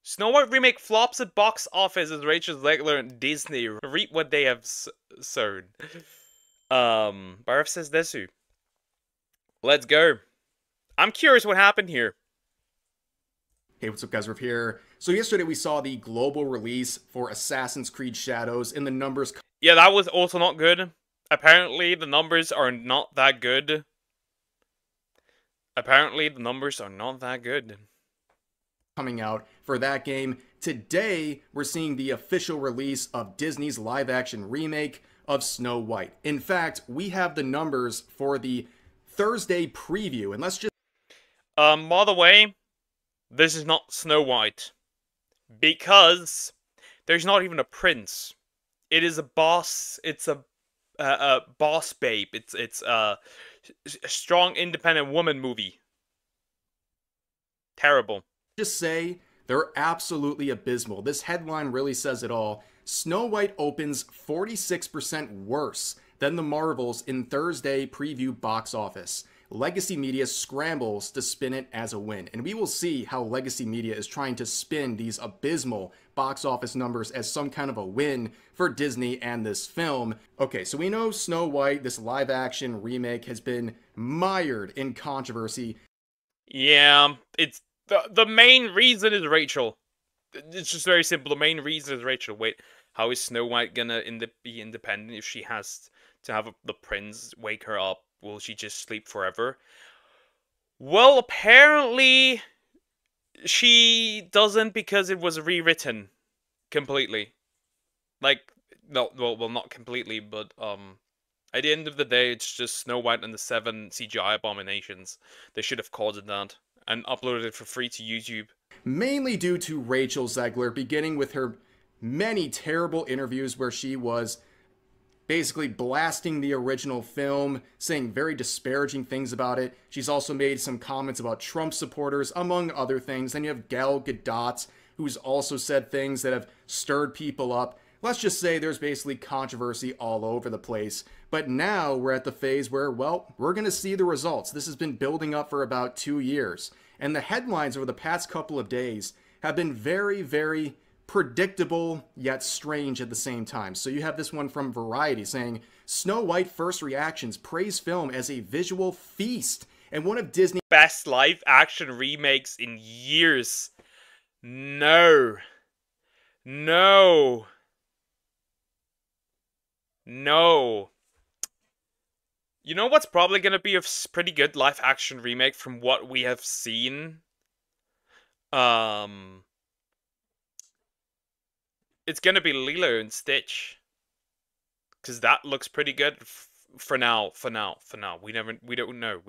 Snow White remake flops at box office as Rachel Zegler and Disney reap what they have sown. Barf says desu. Let's go. I'm curious what happened here. Hey, what's up guys, Riff here. So yesterday we saw the global release for Assassin's Creed Shadows, and the numbers... Yeah, that was also not good. Apparently the numbers are not that good. Coming out for that game. Today, we're seeing the official release of Disney's live-action remake of Snow White. In fact, we have the numbers for the Thursday preview, and let's just... By the way, this is not Snow White. Because there's not even a prince. It is a boss, it's a boss babe. It's a strong independent woman movie. Terrible. Just say they're absolutely abysmal. This headline really says it all. Snow White opens 46% worse than the Marvels in Thursday preview box office. Legacy Media scrambles to spin it as a win. And we will see how Legacy Media is trying to spin these abysmal box office numbers as some kind of a win for Disney and this film. Okay, so we know Snow White, this live action remake, has been mired in controversy. Yeah, it's the main reason is Rachel. It's just very simple. The main reason is Rachel. Wait, how is Snow White gonna be independent if she has to have the prince wake her up? Will she just sleep forever? Well, apparently she doesn't, because it was rewritten completely. Like, no, well, not completely, but at the end of the day, it's just Snow White and the 7 CGI abominations. They should have called it that and uploaded it for free to YouTube. Mainly due to Rachel Zegler, beginning with her many terrible interviews where she was basically blasting the original film, saying very disparaging things about it. She's also made some comments about Trump supporters, among other things. Then you have Gal Gadot, who's also said things that have stirred people up. Let's just say there's basically controversy all over the place. But now we're at the phase where, well, we're going to see the results. This has been building up for about 2 years. And the headlines over the past couple of days have been very, very predictable yet strange at the same time. So you have this one from Variety saying, Snow White first reactions praise film as a visual feast and one of Disney's best live action remakes in years. No. No. No. You know what's probably going to be a pretty good live action remake from what we have seen? It's going to be Lilo and Stitch. Because that looks pretty good for now. We don't know.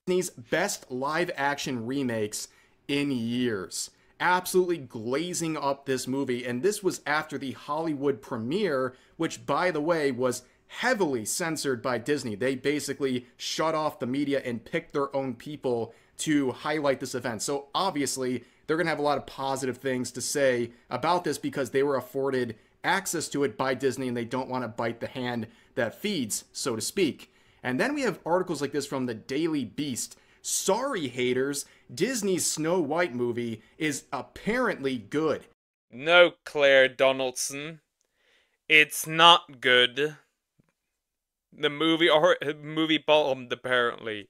Disney's best live action remakes in years. Absolutely glazing up this movie, and this was after the Hollywood premiere, which, by the way, was heavily censored by Disney. They basically shut off the media and picked their own people to highlight this event. So obviously, they're going to have a lot of positive things to say about this because they were afforded access to it by Disney and they don't want to bite the hand that feeds, so to speak. And then we have articles like this from the Daily Beast. Sorry, haters, Disney's Snow White movie is apparently good. No, Claire Donaldson. It's not good. The movie bombed, apparently.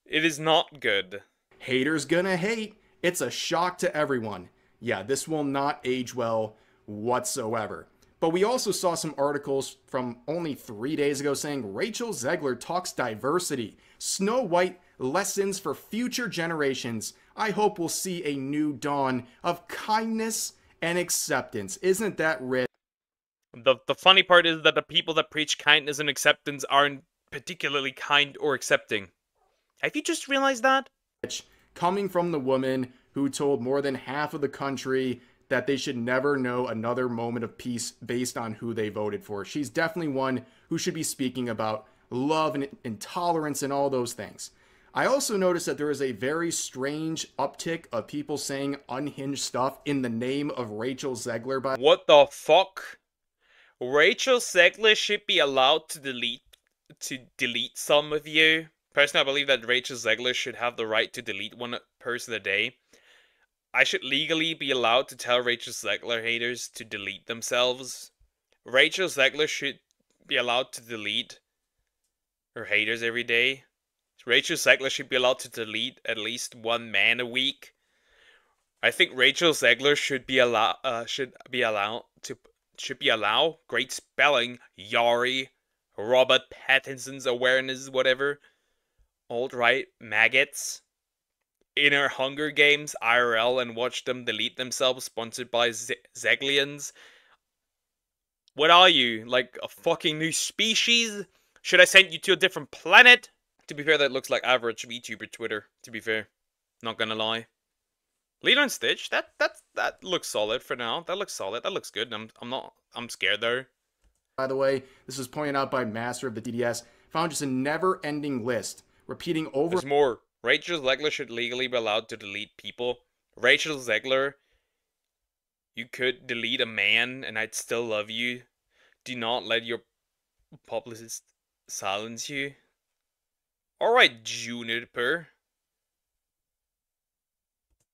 It is not good. Haters gonna hate. It's a shock to everyone. Yeah, this will not age well whatsoever. But we also saw some articles from only 3 days ago saying Rachel Zegler talks diversity. Snow White lessons for future generations. I hope we'll see a new dawn of kindness and acceptance. Isn't that rich? The funny part is that the people that preach kindness and acceptance aren't particularly kind or accepting. Have you just realized that? Coming from the woman who told more than half of the country that they should never know another moment of peace based on who they voted for. She's definitely one who should be speaking about love and intolerance and all those things. I also noticed that there is a very strange uptick of people saying unhinged stuff in the name of Rachel Zegler. What the fuck? Rachel Zegler should be allowed to delete some of you. Personally, I believe that Rachel Zegler should have the right to delete one person a day. I should legally be allowed to tell Rachel Zegler haters to delete themselves. Rachel Zegler should be allowed to delete her haters every day. Rachel Zegler should be allowed to delete at least one man a week. I think Rachel Zegler should be allowed great spelling, Yari, Robert Pattinson's awareness, whatever, alt-right maggots in her Hunger Games IRL and watch them delete themselves, sponsored by Zeglians. What are you, like a fucking new species? Should I send you to a different planet? To be fair, that looks like average VTuber Twitter, to be fair. Not gonna lie. Lilo and Stitch, that looks solid for now. That looks solid. That looks good. I'm scared though. By the way, this was pointed out by Master of the DDS. Found just a never-ending list, repeating over. There's more. Rachel Zegler should legally be allowed to delete people. Rachel Zegler, you could delete a man and I'd still love you. Do not let your publicist silence you. Alright, Juniper.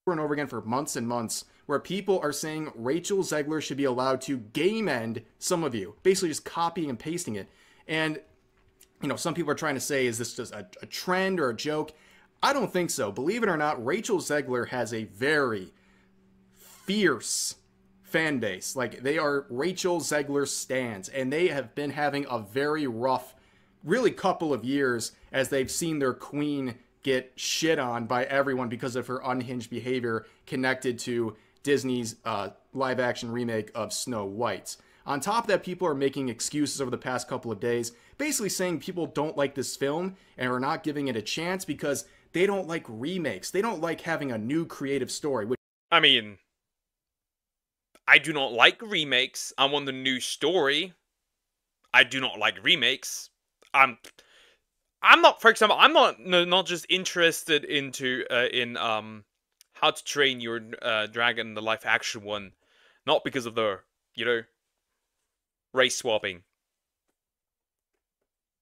Over and over again for months and months, where people are saying Rachel Zegler should be allowed to game end some of you, basically just copying and pasting it. And, you know, some people are trying to say, is this just a trend or a joke? I don't think so. Believe it or not, Rachel Zegler has a very fierce fan base. Like, they are Rachel Zegler stans, and they have been having a very rough, really couple of years as they've seen their queen get shit on by everyone because of her unhinged behavior connected to Disney's live-action remake of Snow White. On top of that, people are making excuses over the past couple of days, basically saying people don't like this film and are not giving it a chance because they don't like remakes. They don't like having a new creative story. I mean, I do not like remakes. I want the new story. I do not like remakes. I'm not, for example, I'm not just interested in How to Train Your Dragon, the live action one, not because of the, you know, race swapping.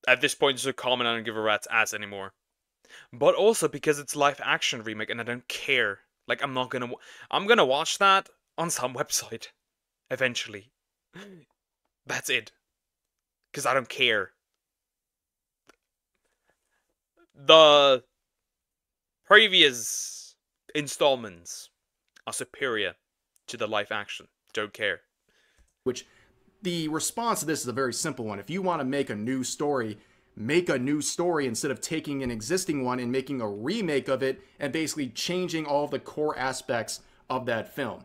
At this point, it's so common I don't give a rat's ass anymore. But also because it's live action remake and I don't care. Like, I'm gonna watch that on some website eventually. That's it. Because I don't care. The previous installments are superior to the live action. Don't care. Which, the response to this is a very simple one. If you want to make a new story, make a new story instead of taking an existing one and making a remake of it and basically changing all of the core aspects of that film.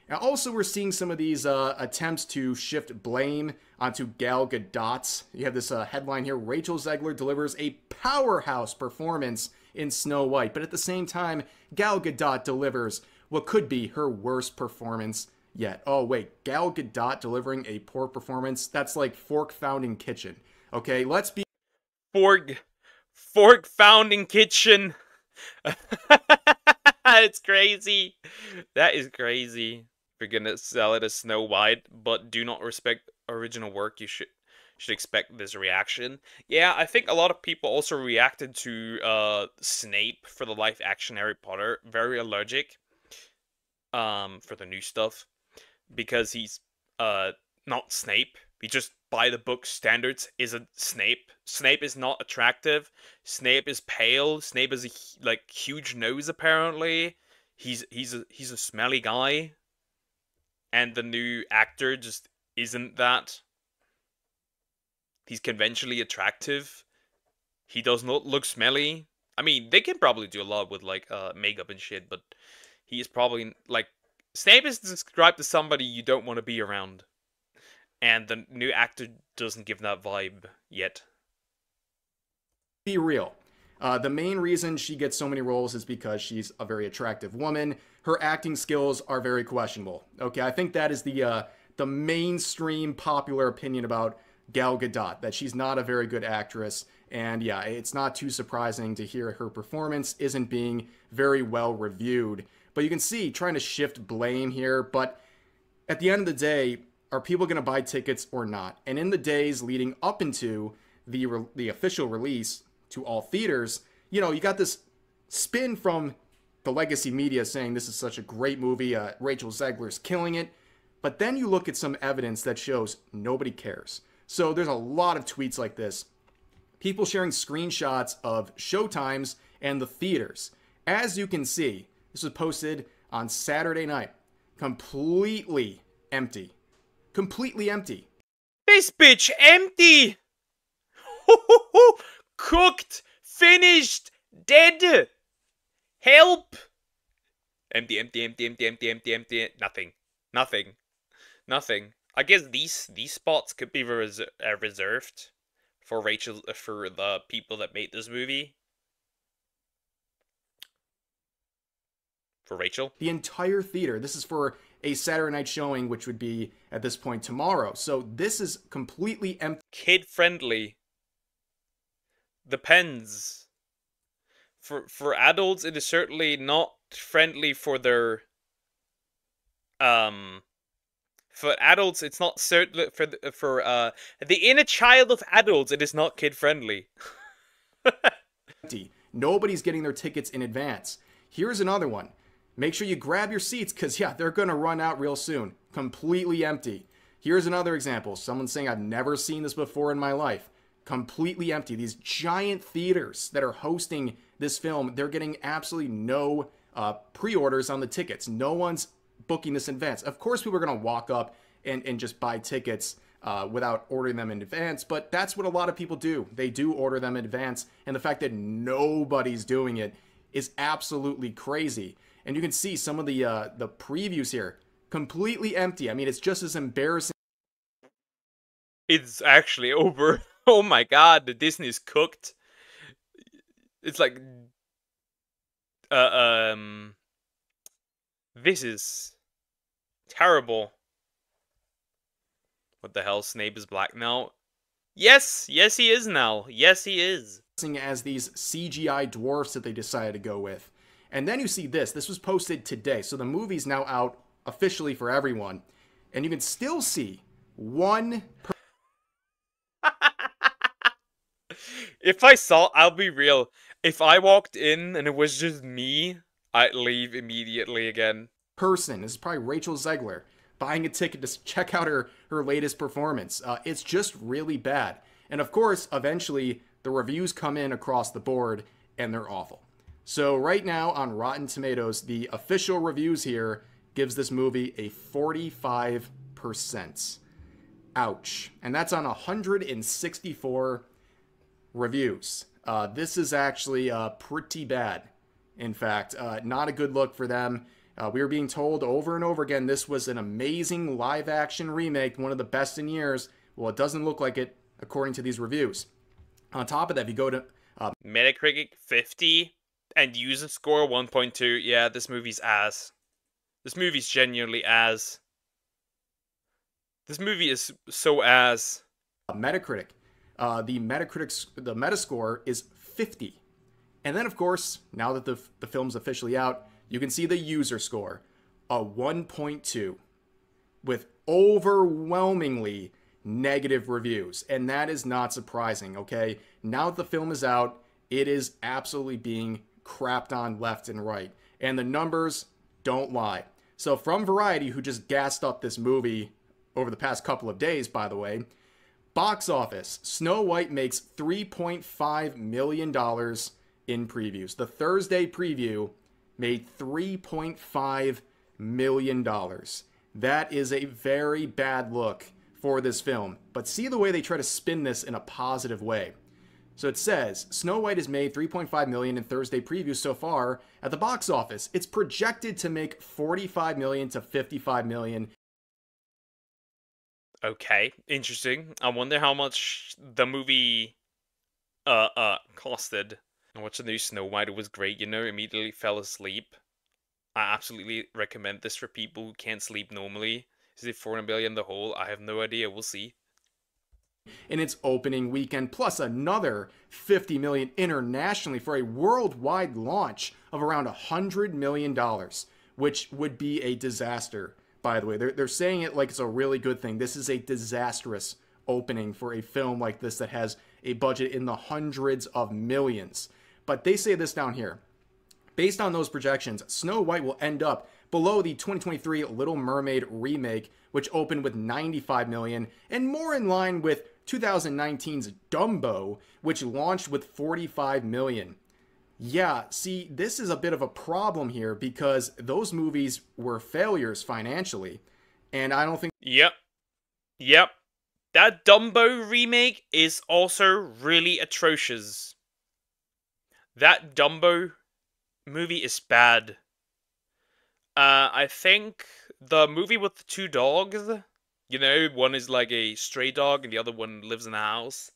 Now, also, we're seeing some of these attempts to shift blame onto Gal Gadot. You have this headline here: Rachel Zegler delivers a powerhouse performance in Snow White, but at the same time, Gal Gadot delivers what could be her worst performance yet. Oh, wait, Gal Gadot delivering a poor performance? That's like Fork Founding Kitchen. Okay, let's be... Fork Founding Kitchen. It's crazy. That is crazy. If you're gonna sell it as Snow White, but do not respect original work, you should expect this reaction. Yeah, I think a lot of people also reacted to Snape for the live action Harry Potter. Very allergic for the new stuff. Because he's not Snape. He just, by the book standards, isn't Snape. Snape is not attractive. Snape is pale. Snape has a like huge nose apparently. He's a smelly guy. And the new actor just isn't that. He's conventionally attractive. He does not look smelly. I mean, they can probably do a lot with like makeup and shit, but he is probably like, Snape is described as somebody you don't want to be around. And the new actor doesn't give that vibe yet. Be real. The main reason she gets so many roles is because she's a very attractive woman. Her acting skills are very questionable. Okay, I think that is the mainstream popular opinion about Gal Gadot, that she's not a very good actress. And yeah, it's not too surprising to hear her performance isn't being very well reviewed. But you can see, trying to shift blame here, but at the end of the day, are people going to buy tickets or not? And in the days leading up into the official release to all theaters, you know, you got this spin from the legacy media saying this is such a great movie, Rachel Zegler's killing it. But then you look at some evidence that shows nobody cares. So there's a lot of tweets like this. People sharing screenshots of showtimes and the theaters. As you can see, this was posted on Saturday night. Completely empty. Completely empty. This bitch empty! Cooked! Finished! Dead! Help! Empty, empty, empty, empty, empty, empty, empty. Nothing. Nothing. Nothing. I guess these spots could be reserved for Rachel, for the people that made this movie. For Rachel. The entire theater. This is for a Saturday night showing, which would be at this point tomorrow. So this is completely empty. Kid friendly. Depends. For adults, it is certainly not friendly for their For adults, it's not certain for the inner child of adults. It is not kid friendly. Nobody's getting their tickets in advance. Here's another one. Make sure you grab your seats because, yeah, they're going to run out real soon. Completely empty. Here's another example. Someone saying, I've never seen this before in my life. Completely empty. These giant theaters that are hosting this film, they're getting absolutely no pre-orders on the tickets. No one's booking this in advance. Of course, people are going to walk up and just buy tickets without ordering them in advance, but that's what a lot of people do. They do order them in advance, and the fact that nobody's doing it is absolutely crazy. And you can see some of the previews here, completely empty. I mean, it's just as embarrassing. It's actually over. Oh my god, the Disney's cooked. It's like, this is terrible. What the hell? Snape is black now? Yes! Yes, he is now. Yes, he is. As these CGI dwarfs that they decided to go with. And then you see this. This was posted today. So the movie's now out officially for everyone. And you can still see one per If I saw, I'll be real. If I walked in and it was just me, I'd leave immediately again. person. This is probably Rachel Zegler buying a ticket to check out her latest performance. It's just really bad. And of course, eventually, the reviews come in across the board, and they're awful. So right now on Rotten Tomatoes, the official reviews here gives this movie a 45%. Ouch. And that's on 164 reviews. This is actually pretty bad. In fact, not a good look for them. We were being told over and over again this was an amazing live-action remake, one of the best in years. Well, it doesn't look like it, according to these reviews. On top of that, if you go to Metacritic 50 and user score 1.2, yeah, this movie's ass. This movie's genuinely ass. This movie is so ass. Metacritic. The Metascore is 50. And then, of course, now that the film's officially out, you can see the user score, a 1.2, with overwhelmingly negative reviews. And that is not surprising, okay? Now that the film is out, it is absolutely being crapped on left and right. And the numbers don't lie. So from Variety, who just gassed up this movie over the past couple of days, by the way, box office, Snow White makes $3.5 million in previews. The Thursday preview made $3.5 million. That is a very bad look for this film. But see the way they try to spin this in a positive way. So it says, Snow White has made $3.5 million in Thursday previews so far at the box office. It's projected to make $45 million to $55 million. Okay, interesting. I wonder how much the movie costed. I watched the new Snow White. It was great, you know, immediately fell asleep. I absolutely recommend this for people who can't sleep normally. Is it 400 million the whole? I have no idea. We'll see. In its opening weekend, plus another $50 million internationally for a worldwide launch of around $100 million, which would be a disaster, by the way. They're saying it like it's a really good thing. This is a disastrous opening for a film like this that has a budget in the hundreds of millions. But they say this down here. Based on those projections, Snow White will end up below the 2023 Little Mermaid remake, which opened with 95 million, and more in line with 2019's Dumbo, which launched with 45 million. Yeah, see, this is a bit of a problem here because those movies were failures financially, and I don't think. Yep. Yep. That Dumbo remake is also really atrocious. That Dumbo movie is bad. I think the movie with the two dogs, you know, one is like a stray dog and the other one lives in a house.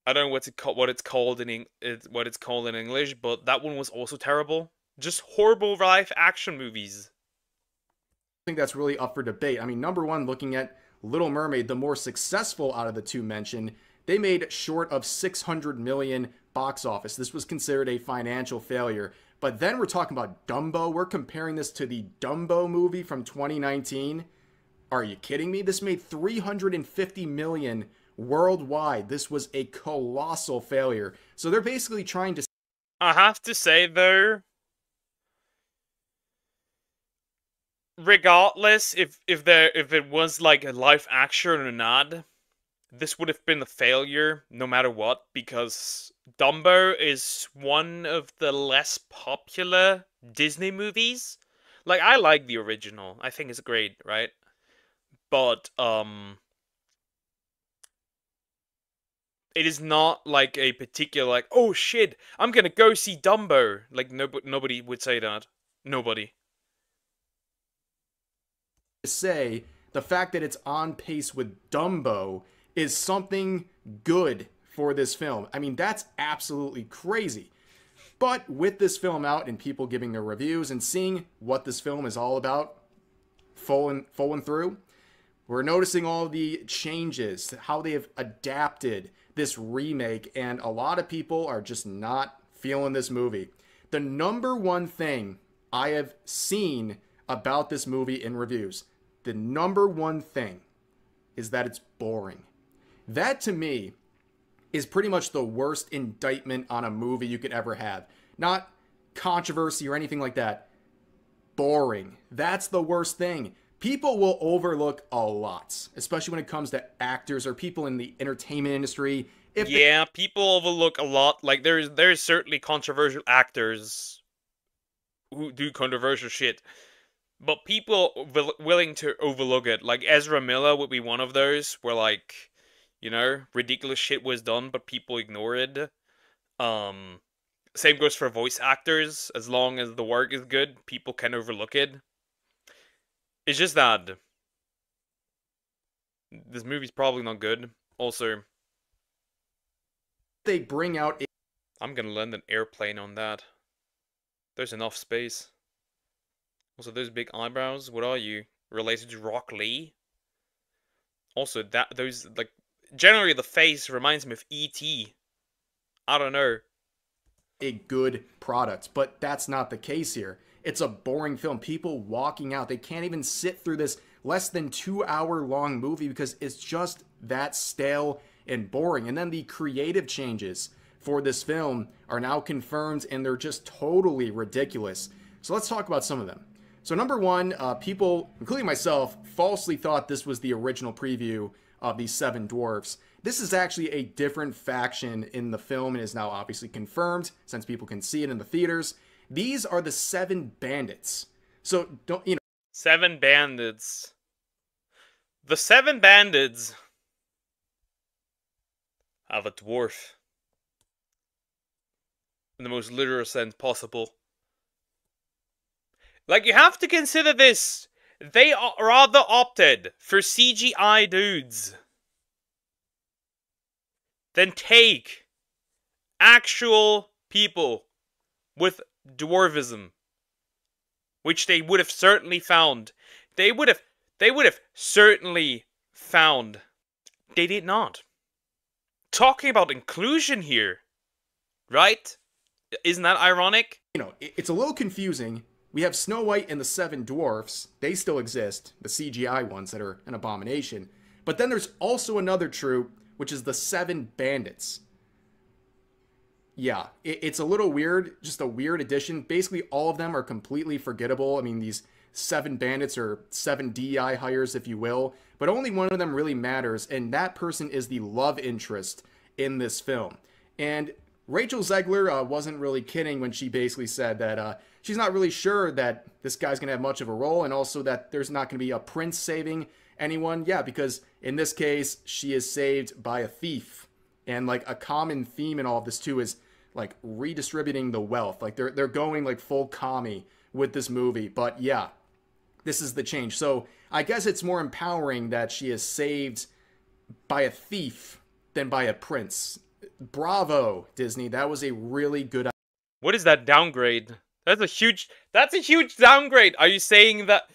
I don't know what it's called in English, but that one was also terrible. Just horrible live action movies. I think that's really up for debate. I mean, number one, looking at Little Mermaid, the more successful out of the two mentioned, they made short of 600 million box office. This was considered a financial failure. But then we're talking about Dumbo. We're comparing this to the Dumbo movie from 2019. Are you kidding me? This made 350 million worldwide. This was a colossal failure. So they're basically trying to. I have to say though, regardless if it was like a live action or not, this would have been a failure no matter what, because Dumbo is one of the less popular Disney movies. Like, I like the original. I think it's great, right? But it is not like a particular like, oh shit, I'm gonna go see Dumbo. Like, nobody would say that. Nobody. Say the fact that it's on pace with Dumbo is something good for this film. I mean, that's absolutely crazy. But with this film out and people giving their reviews and seeing what this film is all about, following through, we're noticing all the changes, how they have adapted this remake, and a lot of people are just not feeling this movie. The number one thing I have seen about this movie in reviews, the number one thing is that it's boring. That, to me, is pretty much the worst indictment on a movie you could ever have. Not controversy or anything like that. Boring. That's the worst thing. People will overlook a lot, especially when it comes to actors or people in the entertainment industry. Yeah, people overlook a lot. Like, there's certainly controversial actors who do controversial shit. But people willing to overlook it. Like, Ezra Miller would be one of those, where, like, you know, ridiculous shit was done, but people ignore it. Same goes for voice actors. As long as the work is good, people can overlook it. It's just that this movie's probably not good. Also, they bring out. I'm gonna land an airplane on that. There's enough space. Also, those big eyebrows. What are you? Related to Rock Lee? Also, those like generally the face reminds me of E.T. I don't know. A good product, but that's not the case here. It's a boring film. People walking out, they can't even sit through this less than 2 hour long movie because it's just that stale and boring. And then the creative changes for this film are now confirmed and they're just totally ridiculous. So let's talk about some of them. So number one, people, including myself, falsely thought this was the original preview of the Seven Dwarfs. This is actually a different faction in the film and is now obviously confirmed since people can see it in the theaters. These are the Seven Bandits. So don't, you know. Seven Bandits. The Seven Bandits have a dwarf. In the most literal sense possible. Like, you have to consider this. They rather opted for CGI dudes than take actual people with dwarvism, which they would have certainly found. They would have certainly found. They did not. Talking about inclusion here, right? Isn't that ironic? You know, it's a little confusing. We have Snow White and the Seven Dwarfs. They still exist, the CGI ones that are an abomination. But then there's also another troop, which is the Seven Bandits. Yeah, it's a little weird, just a weird addition. Basically, all of them are completely forgettable. I mean, these seven bandits or seven DEI hires, if you will, but only one of them really matters, and that person is the love interest in this film. And Rachel Zegler wasn't really kidding when she basically said that she's not really sure that this guy's going to have much of a role, and also that there's not going to be a prince saving anyone. Yeah, because in this case, she is saved by a thief. And like a common theme in all of this too is like redistributing the wealth. Like they're going like full commie with this movie. But yeah, this is the change. So I guess it's more empowering that she is saved by a thief than by a prince. Bravo, Disney. That was a really good. What is that downgrade? That's a huge downgrade. Are you saying that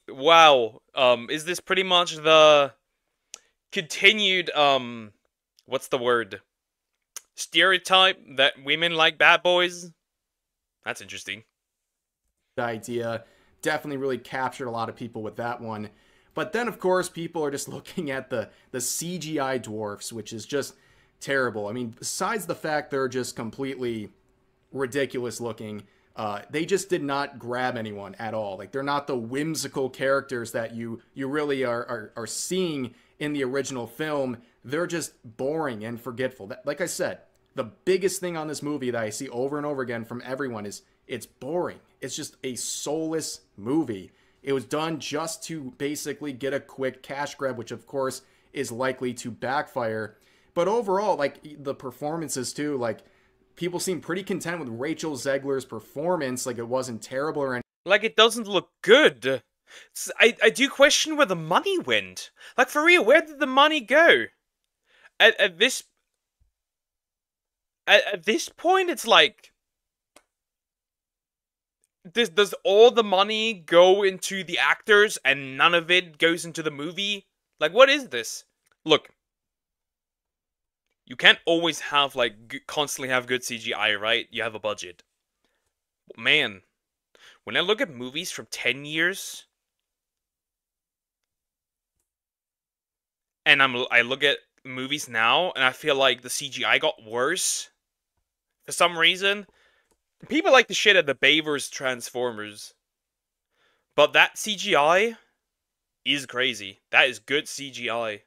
wow. Is this pretty much the continued what's the word? Stereotype that women like bad boys? That's interesting. Idea. Definitely really captured a lot of people with that one. But then, of course, people are just looking at the CGI dwarfs, which is just terrible. I mean, besides the fact they're just completely ridiculous looking, they just did not grab anyone at all. Like, they're not the whimsical characters that you really are seeing in the original film. They're just boring and forgetful. Like I said, the biggest thing on this movie that I see over and over again from everyone is it's boring. It's just a soulless movie. It was done just to basically get a quick cash grab, which of course is likely to backfire. But overall, like the performances too, like people seem pretty content with Rachel Zegler's performance. Like it wasn't terrible or anything. Like it doesn't look good. I do question where the money went. Like for real, where did the money go? At this point, it's like, does all the money go into the actors and none of it goes into the movie? Like, what is this? Look, you can't always have like constantly have good CGI, right? You have a budget. Man, when I look at movies from 10 years and I look at movies now and I feel like the CGI got worse for some reason. People like the shit at the Bayver's Transformers, but that CGI is crazy. That is good CGI.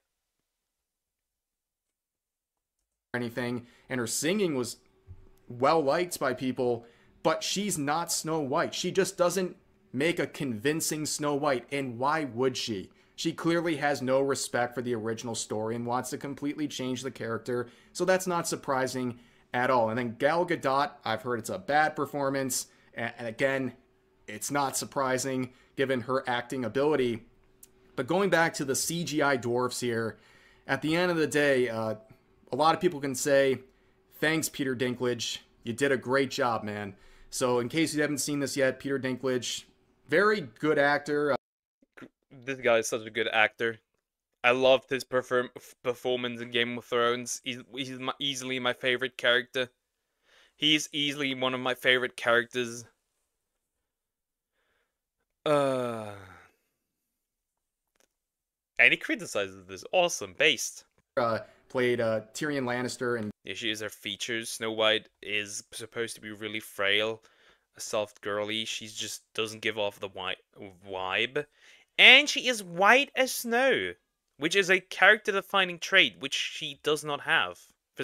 Anything, and her singing was well liked by people, but she's not Snow White. She just doesn't make a convincing Snow White, and why would she? She clearly has no respect for the original story and wants to completely change the character, so that's not surprising at all. And then Gal Gadot, I've heard it's a bad performance, and again, it's not surprising given her acting ability. But going back to the CGI dwarfs here, at the end of the day, a lot of people can say, thanks, Peter Dinklage. You did a great job, man. So in case you haven't seen this yet, Peter Dinklage, very good actor. This guy is such a good actor. I loved his performance in Game of Thrones. He's easily my favorite character. He's easily one of my favorite characters. And he criticizes this. Awesome. Based. Played Tyrion Lannister. And the issue is her features. Snow White is supposed to be really frail, a soft girly. She just doesn't give off the vibe. And she is white as snow, which is a character-defining trait, which she does not have. For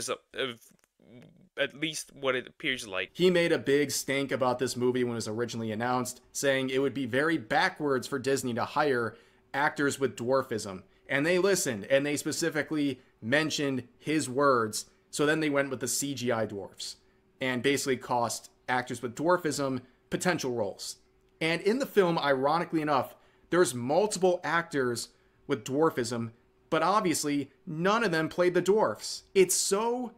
at least what it appears like. He made a big stink about this movie when it was originally announced, saying it would be very backwards for Disney to hire actors with dwarfism. And they listened, and they specifically mentioned his words, so then they went with the CGI dwarfs, and basically cost actors with dwarfism potential roles. And in the film, ironically enough, there's multiple actors with dwarfism, but obviously none of them played the dwarfs. It's so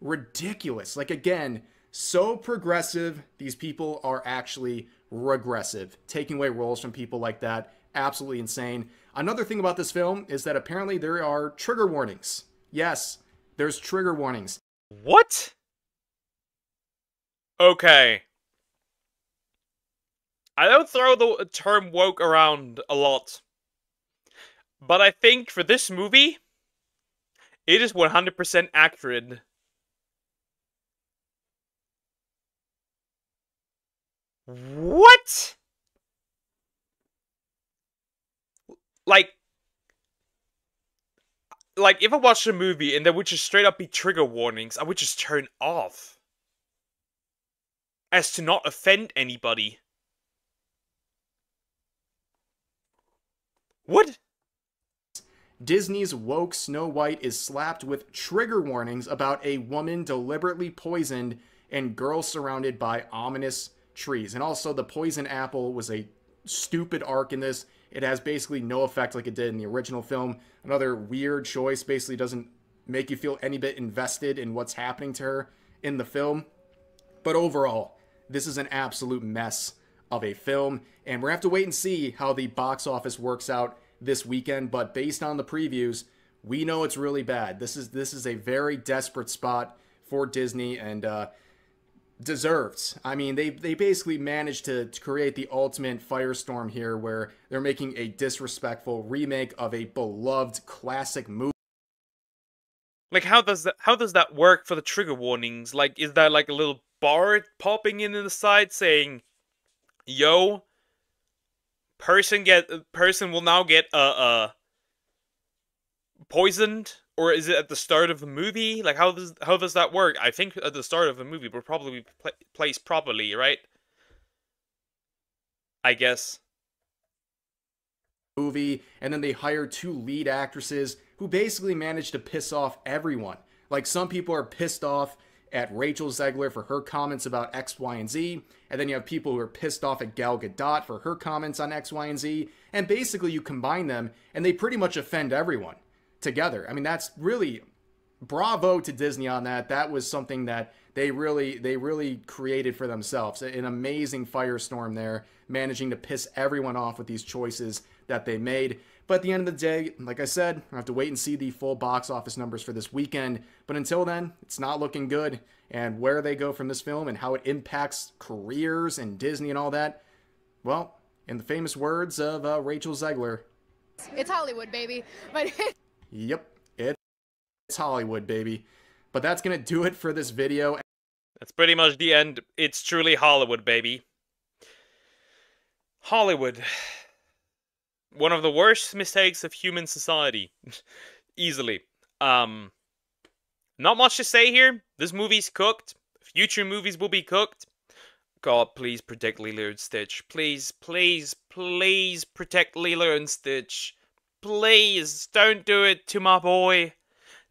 ridiculous. Like, again, so progressive. These people are actually regressive, taking away roles from people like that. Absolutely insane. Another thing about this film is that apparently there are trigger warnings. Yes, there's trigger warnings. What? Okay. I don't throw the term woke around a lot. But I think for this movie, it is 100% accurate. What? Like, if I watched a movie and there would just straight up be trigger warnings, I would just turn off. As to not offend anybody. What? Disney's woke Snow White is slapped with trigger warnings about a woman deliberately poisoned and girls surrounded by ominous trees. And also, the poison apple was a stupid arc in this. It has basically no effect like it did in the original film. Another weird choice, basically doesn't make you feel any bit invested in what's happening to her in the film. But overall, this is an absolute mess of a film, and we're gonna have to wait and see how the box office works out this weekend. But based on the previews, we know it's really bad. This is a very desperate spot for Disney, and deserved. I mean, they basically managed to create the ultimate firestorm here, where they're making a disrespectful remake of a beloved classic movie. Like, how does that work for the trigger warnings? Like, is there like a little bar popping in the side saying, "Yo, person will now get poisoned," or is it at the start of the movie? Like, how does that work? I think at the start of the movie will probably be placed properly, right? I guess. Movie, and then they hired two lead actresses who basically managed to piss off everyone. Like, some people are pissed off at Rachel Zegler for her comments about X, Y, and Z, and then you have people who are pissed off at Gal Gadot for her comments on X, Y, and Z, and basically you combine them, and they pretty much offend everyone together. I mean, that's really bravo to Disney on that. That was something that they really created for themselves. An amazing firestorm there, managing to piss everyone off with these choices that they made. But at the end of the day, like I said, I have to wait and see the full box office numbers for this weekend. But until then, it's not looking good. And where they go from this film and how it impacts careers and Disney and all that, well, in the famous words of Rachel Zegler, it's Hollywood, baby. But yep, it's Hollywood, baby. But that's going to do it for this video. That's pretty much the end. It's truly Hollywood, baby. Hollywood. One of the worst mistakes of human society. Easily. Not much to say here. This movie's cooked. Future movies will be cooked. God, please protect Lilo and Stitch. Please, please, please protect Lilo and Stitch. Please, don't do it to my boy.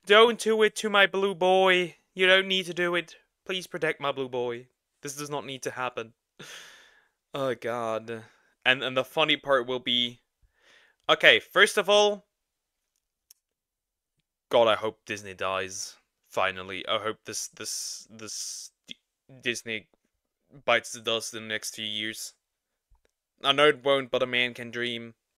Don't do it to my blue boy. You don't need to do it. Please protect my blue boy. This does not need to happen. Oh, God. And the funny part will be... Okay, first of all... God, I hope Disney dies. Finally. I hope this Disney bites the dust in the next few years. I know it won't, but a man can dream.